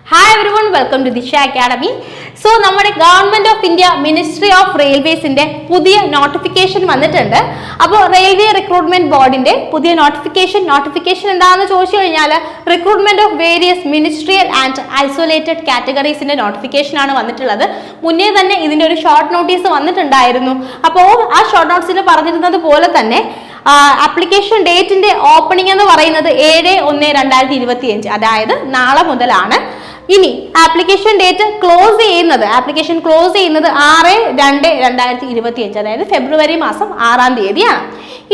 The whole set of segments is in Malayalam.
Hi everyone, welcome to Disha Academy. So, നമ്മുടെ government of India ministry of റെയിൽവേസിന്റെ പുതിയ നോട്ടിഫിക്കേഷൻ വന്നിട്ടുണ്ട്. അപ്പോൾ റെയിൽവേ റിക്രൂട്ട്മെന്റ് ബോർഡിന്റെ പുതിയ നോട്ടിഫിക്കേഷൻ എന്താണെന്ന് ചോദിച്ചു കഴിഞ്ഞാൽ recruitment of various ministerial and isolated കാറ്റഗറീസിന്റെ നോട്ടിഫിക്കേഷൻ ആണ് വന്നിട്ടുള്ളത്. മുന്നേ തന്നെ ഇതിന്റെ ഒരു ഷോർട്ട് നോട്ടീസ് വന്നിട്ടുണ്ടായിരുന്നു. അപ്പോൾ ആ ഷോർട്ട് നോട്ടീസിൽ പറഞ്ഞിരുന്നത് പോലെ തന്നെ ആപ്ലിക്കേഷൻ ഡേറ്റിന്റെ ഓപ്പണിംഗ് എന്ന് പറയുന്നത് 7/1/2025, അതായത് നാളെ മുതലാണ്. ഇനി ആപ്ലിക്കേഷൻ ഡേറ്റ് ക്ലോസ് ചെയ്യുന്നത് 6/2/2025, അതായത് ഫെബ്രുവരി മാസം 6-ാം തീയതിയാണ്.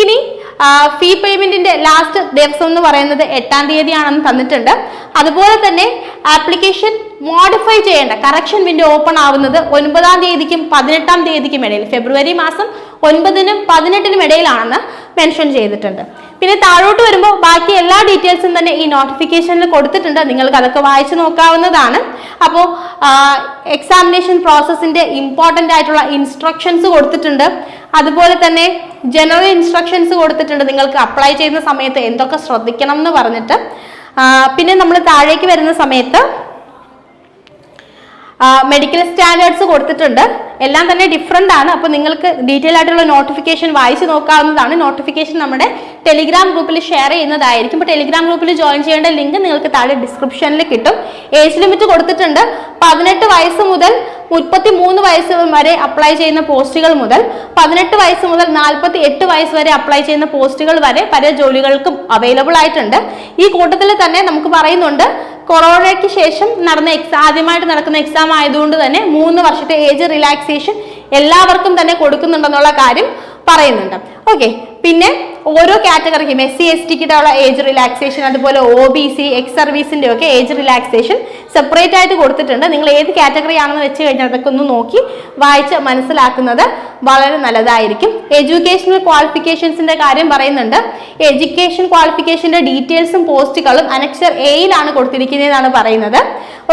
ഇനി ഫീ പേയ്മെന്റിന്റെ ലാസ്റ്റ് ദിവസം എന്ന് പറയുന്നത് 8-ാം തീയതിയാണെന്ന് തന്നിട്ടുണ്ട്. അതുപോലെ തന്നെ ആപ്ലിക്കേഷൻ മോഡിഫൈ ചെയ്യേണ്ട കറക്ഷൻ വിൻഡോ ഓപ്പൺ ആവുന്നത് 9-ാം തീയതിക്കും 18-ാം തീയതിക്കും ഇടയിൽ, ഫെബ്രുവരി മാസം 9-നും 18-നും ഇടയിലാണെന്ന് മെൻഷൻ ചെയ്തിട്ടുണ്ട്. പിന്നെ താഴോട്ട് വരുമ്പോൾ ബാക്കി എല്ലാ ഡീറ്റെയിൽസും തന്നെ ഈ നോട്ടിഫിക്കേഷനിൽ കൊടുത്തിട്ടുണ്ട്. നിങ്ങൾക്ക് അതൊക്കെ വായിച്ചു നോക്കാവുന്നതാണ്. അപ്പോൾ എക്സാമിനേഷൻ പ്രോസസ്സിന്റെ ഇമ്പോർട്ടൻ്റ് ആയിട്ടുള്ള ഇൻസ്ട്രക്ഷൻസ് കൊടുത്തിട്ടുണ്ട്. അതുപോലെ തന്നെ ജനറൽ ഇൻസ്ട്രക്ഷൻസ് കൊടുത്തിട്ടുണ്ട്, നിങ്ങൾക്ക് അപ്ലൈ ചെയ്യുന്ന സമയത്ത് എന്തൊക്കെ ശ്രദ്ധിക്കണം എന്ന് പറഞ്ഞിട്ട്. പിന്നെ നമ്മൾ താഴേക്ക് വരുന്ന സമയത്ത് മെഡിക്കൽ സ്റ്റാൻഡേർഡ്സ് കൊടുത്തിട്ടുണ്ട്. എല്ലാം തന്നെ ഡിഫറെൻ്റ് ആണ്. അപ്പോൾ നിങ്ങൾക്ക് ഡീറ്റെയിൽ ആയിട്ടുള്ള നോട്ടിഫിക്കേഷൻ വായിച്ച് നോക്കാവുന്നതാണ്. നോട്ടിഫിക്കേഷൻ നമ്മുടെ ടെലിഗ്രാം ഗ്രൂപ്പിൽ ഷെയർ ചെയ്യുന്നതായിരിക്കും. ഇപ്പോൾ ടെലിഗ്രാം ഗ്രൂപ്പിൽ ജോയിൻ ചെയ്യേണ്ട ലിങ്ക് നിങ്ങൾക്ക് താഴെ ഡിസ്ക്രിപ്ഷനിൽ കിട്ടും. ഏജ് ലിമിറ്റ് കൊടുത്തിട്ടുണ്ട്. 18 വയസ്സ് മുതൽ 33 വയസ്സ് വരെ അപ്ലൈ ചെയ്യുന്ന പോസ്റ്റുകൾ മുതൽ 18 വയസ്സ് മുതൽ 48 വയസ്സ് വരെ അപ്ലൈ ചെയ്യുന്ന പോസ്റ്റുകൾ വരെ പല ജോലികൾക്കും അവൈലബിൾ ആയിട്ടുണ്ട്. ഈ കൂട്ടത്തിൽ തന്നെ നമുക്ക് പറയുന്നുണ്ട്, കൊറോണയ്ക്ക് ശേഷം നടന്ന ആദ്യമായിട്ട് നടക്കുന്ന എക്സാം ആയതുകൊണ്ട് തന്നെ 3 വർഷത്തെ ഏജ് റിലാക്സേഷൻ എല്ലാവർക്കും തന്നെ കൊടുക്കുന്നുണ്ടെന്നുള്ള കാര്യം പറയുന്നുണ്ട്. ഓക്കെ, പിന്നെ ഓരോ കാറ്റഗറിക്കും SC/ST-ക്കുള്ള ഏജ് റിലാക്സേഷൻ, അതുപോലെ OBC, എക്സ് സർവീസിന്റെ ഒക്കെ ഏജ് റിലാക്സേഷൻ സെപ്പറേറ്റ് ആയിട്ട് കൊടുത്തിട്ടുണ്ട്. നിങ്ങൾ ഏത് കാറ്റഗറി ആണെന്ന് വെച്ച് കഴിഞ്ഞാൽ അതൊക്കെ ഒന്ന് നോക്കി വായിച്ച് മനസ്സിലാക്കുന്നത് വളരെ നല്ലതായിരിക്കും. എഡ്യൂക്കേഷണൽ ക്വാളിഫിക്കേഷൻസിന്റെ കാര്യം പറയുന്നുണ്ട്. എഡ്യൂക്കേഷൻ ക്വാളിഫിക്കേഷന്റെ ഡീറ്റെയിൽസും പോസ്റ്റുകളും അനക്സർ എയിലാണ് കൊടുത്തിരിക്കുന്നതെന്നാണ് പറയുന്നത്.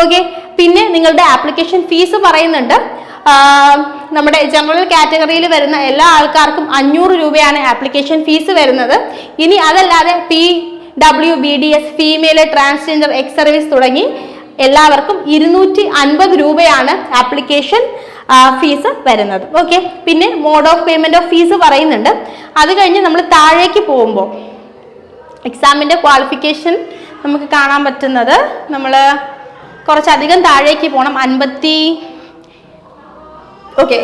ഓക്കെ, പിന്നെ നിങ്ങളുടെ ആപ്ലിക്കേഷൻ ഫീസ് പറയുന്നുണ്ട്. നമ്മുടെ ജനറൽ കാറ്റഗറിയിൽ വരുന്ന എല്ലാ ആൾക്കാർക്കും 500 രൂപയാണ് ആപ്ലിക്കേഷൻ ഫീസ് വരുന്നത്. ഇനി അതല്ലാതെ PWBDS, female, transgender, ex service തുടങ്ങി എല്ലാവർക്കും 250 രൂപയാണ് ആപ്ലിക്കേഷൻ ഫീസ് വരുന്നത്. ഓക്കെ, പിന്നെ mode of payment of fees പറയുന്നുണ്ട്. അത് കഴിഞ്ഞ് നമ്മൾ താഴേക്ക് പോകുമ്പോൾ എക്സാമിന്റെ ക്വാളിഫിക്കേഷൻ നമുക്ക് കാണാൻ പറ്റുന്നത്, നമ്മൾ കുറച്ചധികം താഴേക്ക് പോകണം.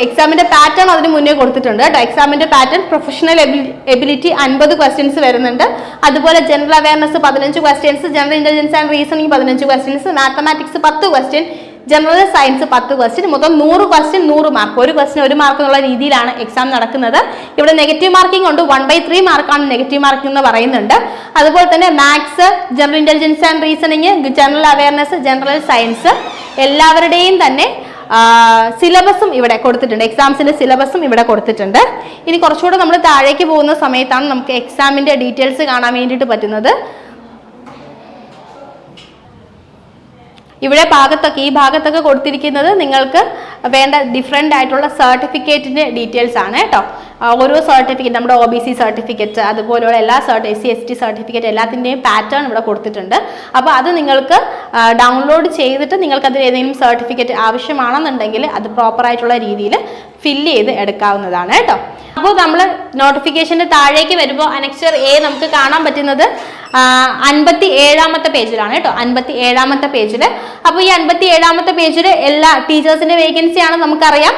എക്സാമിന്റെ പാറ്റേൺ അതിന് മുന്നേ കൊടുത്തിട്ടുണ്ട് കേട്ടോ. എക്സാമിന്റെ പാറ്റേൺ പ്രൊഫഷണൽ എബിലിറ്റി 50 ക്വസ്റ്റ്യൻസ് വരുന്നുണ്ട്. അതുപോലെ general awareness 15 questions, general intelligence and reasoning 15 questions, mathematics 10 question, general science 10 question, മൊത്തം 100 ക്വസ്റ്റ്യൻ 100 മാർക്ക്. ഒരു ക്വസ്റ്റ്യൻ 1 മാർക്ക് എന്നുള്ള രീതിയിലാണ് എക്സാം നടക്കുന്നത്. ഇവിടെ നെഗറ്റീവ് മാർക്കിംഗ് ഉണ്ട്. 1/3 മാർക്കാണ് നെഗറ്റീവ് മാർക്കിംഗ് എന്ന് പറയുന്നുണ്ട്. അതുപോലെ തന്നെ maths, general intelligence and reasoning, general awareness, general science എല്ലാവരുടെയും തന്നെ സിലബസും ഇവിടെ കൊടുത്തിട്ടുണ്ട്. എക്സാംസിന്റെ സിലബസും ഇവിടെ കൊടുത്തിട്ടുണ്ട്. ഇനി കുറച്ചുകൂടെ നമ്മൾ താഴേക്ക് പോകുന്ന സമയത്താണ് നമുക്ക് എക്സാമിന്റെ ഡീറ്റെയിൽസ് കാണാൻ വേണ്ടിയിട്ട് പറ്റുന്നത്. ഇവിടെ ഈ ഭാഗത്തൊക്കെ കൊടുത്തിരിക്കുന്നത് നിങ്ങൾക്ക് വേണ്ട ഡിഫറെൻ്റ് ആയിട്ടുള്ള സർട്ടിഫിക്കറ്റിന്റെ ഡീറ്റെയിൽസ് ആണ് കേട്ടോ. ഓരോ സർട്ടിഫിക്കറ്റ്, നമ്മുടെ OBC സർട്ടിഫിക്കറ്റ്, അതുപോലെയുള്ള എല്ലാ SC/ST സർട്ടിഫിക്കറ്റ് എല്ലാത്തിൻ്റെയും പാറ്റേൺ ഇവിടെ കൊടുത്തിട്ടുണ്ട്. അപ്പോൾ അത് നിങ്ങൾക്ക് ഡൗൺലോഡ് ചെയ്തിട്ട് നിങ്ങൾക്ക് അതിൽ ഏതെങ്കിലും സർട്ടിഫിക്കറ്റ് ആവശ്യമാണെന്നുണ്ടെങ്കിൽ അത് പ്രോപ്പറായിട്ടുള്ള രീതിയിൽ ഫില്ല് ചെയ്ത് എടുക്കാവുന്നതാണ് കേട്ടോ. അപ്പോൾ നമ്മൾ നോട്ടിഫിക്കേഷൻ്റെ താഴേക്ക് വരുമ്പോൾ അനക്സർ A നമുക്ക് കാണാൻ പറ്റുന്നത് 57-ാമത്തെ പേജിലാണ് കേട്ടോ. 57-ാമത്തെ പേജിൽ. അപ്പോൾ ഈ 57-ാമത്തെ പേജിൽ എല്ലാ ടീച്ചേഴ്സിന്റെ വേക്കൻസി ആണ് നമുക്കറിയാം.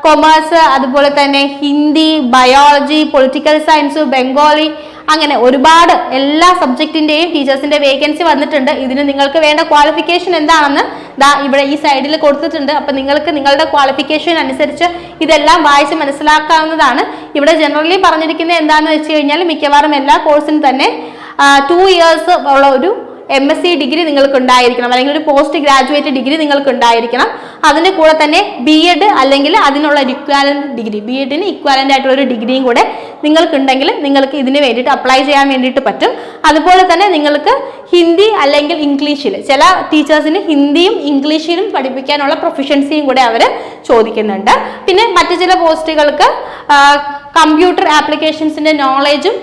കൊമേഴ്സ്, അതുപോലെ തന്നെ Hindi, biology, political science, Bengali, അങ്ങനെ ഒരുപാട് എല്ലാ സബ്ജക്റ്റിന്റെയും ടീച്ചേഴ്സിന്റെ വേക്കൻസി വന്നിട്ടുണ്ട്. ഇതിന് നിങ്ങൾക്ക് വേണ്ട ക്വാളിഫിക്കേഷൻ എന്താണെന്ന് ഇവിടെ ഈ സൈഡിൽ കൊടുത്തിട്ടുണ്ട്. അപ്പൊ നിങ്ങൾക്ക് നിങ്ങളുടെ ക്വാളിഫിക്കേഷൻ അനുസരിച്ച് ഇതെല്ലാം വായിച്ച് മനസ്സിലാക്കാവുന്നതാണ്. ഇവിടെ ജനറലി പറഞ്ഞിരിക്കുന്നത് എന്താണെന്ന് വെച്ച് കഴിഞ്ഞാൽ മിക്കവാറും എല്ലാ കോഴ്സിനും തന്നെ 2 years ഉള്ള ഒരു MSc ഡിഗ്രി നിങ്ങൾക്ക് ഉണ്ടായിരിക്കണം, അല്ലെങ്കിൽ ഒരു പോസ്റ്റ് ഗ്രാജുവേറ്റ് ഡിഗ്രി നിങ്ങൾക്ക് ഉണ്ടായിരിക്കണം. അതിൻ്റെ കൂടെ തന്നെ B.Ed അല്ലെങ്കിൽ അതിനുള്ള ഒരു ഇക്വാലന്റ് ഡിഗ്രി, B.Edന് ഇക്വാലന്റ് ആയിട്ടുള്ള ഒരു ഡിഗ്രിയും കൂടെ നിങ്ങൾക്കുണ്ടെങ്കിൽ നിങ്ങൾക്ക് ഇതിന് വേണ്ടിയിട്ട് അപ്ലൈ ചെയ്യാൻ വേണ്ടിയിട്ട് പറ്റും. അതുപോലെ തന്നെ നിങ്ങൾക്ക് ഹിന്ദി അല്ലെങ്കിൽ ഇംഗ്ലീഷിൽ, ചില ടീച്ചേഴ്സിന് ഹിന്ദിയും ഇംഗ്ലീഷിലും പഠിപ്പിക്കാനുള്ള പ്രൊഫഷൻസിയും കൂടെ അവർ ചോദിക്കുന്നുണ്ട്. പിന്നെ മറ്റു ചില പോസ്റ്റുകൾക്ക് കമ്പ്യൂട്ടർ ആപ്ലിക്കേഷൻസിന്റെ നോളേജും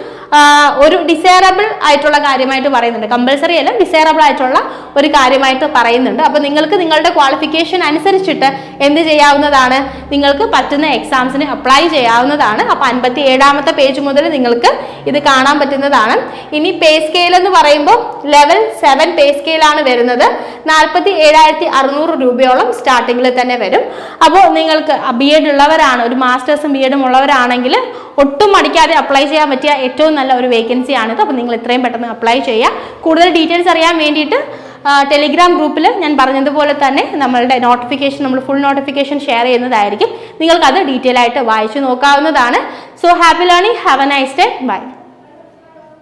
ഒരു ഡിസൈറബിൾ ആയിട്ടുള്ള കാര്യമായിട്ട് പറയുന്നുണ്ട്. കമ്പൽസറി അല്ല, ഡിസൈറബിൾ ആയിട്ടുള്ള ഒരു കാര്യമായിട്ട് പറയുന്നുണ്ട്. അപ്പോൾ നിങ്ങൾക്ക് നിങ്ങളുടെ ക്വാളിഫിക്കേഷൻ അനുസരിച്ചിട്ട് എന്ത് ചെയ്യാവുന്നതാണ്, നിങ്ങൾക്ക് പറ്റുന്ന എക്സാംസിന് അപ്ലൈ ചെയ്യാവുന്നതാണ്. അപ്പോൾ 57ാമത്തെ പേജ് മുതൽ നിങ്ങൾക്ക് ഇത് കാണാൻ പറ്റുന്നതാണ്. ഇനി പേ സ്കെയിൽ എന്ന് പറയുമ്പോൾ ലെവൽ 7 പേ സ്കെയിലാണ് വരുന്നത്. 47,600 രൂപയോളം സ്റ്റാർട്ടിങ്ങിൽ തന്നെ വരും. അപ്പോൾ നിങ്ങൾക്ക് B.Ed ഉള്ളവരാണ്, ഒരു മാസ്റ്റേഴ്സും B.Edും ഉള്ളവരാണെങ്കിൽ ഒട്ടും മടിക്കാതെ അപ്ലൈ ചെയ്യാൻ പറ്റിയ ഏറ്റവും നല്ല ഒരു വേക്കൻസി ആണിത്. അപ്പോൾ നിങ്ങൾ എത്രയും പെട്ടെന്ന് അപ്ലൈ ചെയ്യുക. കൂടുതൽ ഡീറ്റെയിൽസ് അറിയാൻ വേണ്ടിയിട്ട് ടെലിഗ്രാം ഗ്രൂപ്പിൽ ഞാൻ പറഞ്ഞതുപോലെ തന്നെ നമ്മളുടെ നോട്ടിഫിക്കേഷൻ, നമ്മൾ ഫുൾ നോട്ടിഫിക്കേഷൻ ഷെയർ ചെയ്യുന്നതായിരിക്കും. നിങ്ങൾക്കത് ഡീറ്റെയിൽ ആയിട്ട് വായിച്ചു നോക്കാവുന്നതാണ്. So happy learning, have a nice day, by.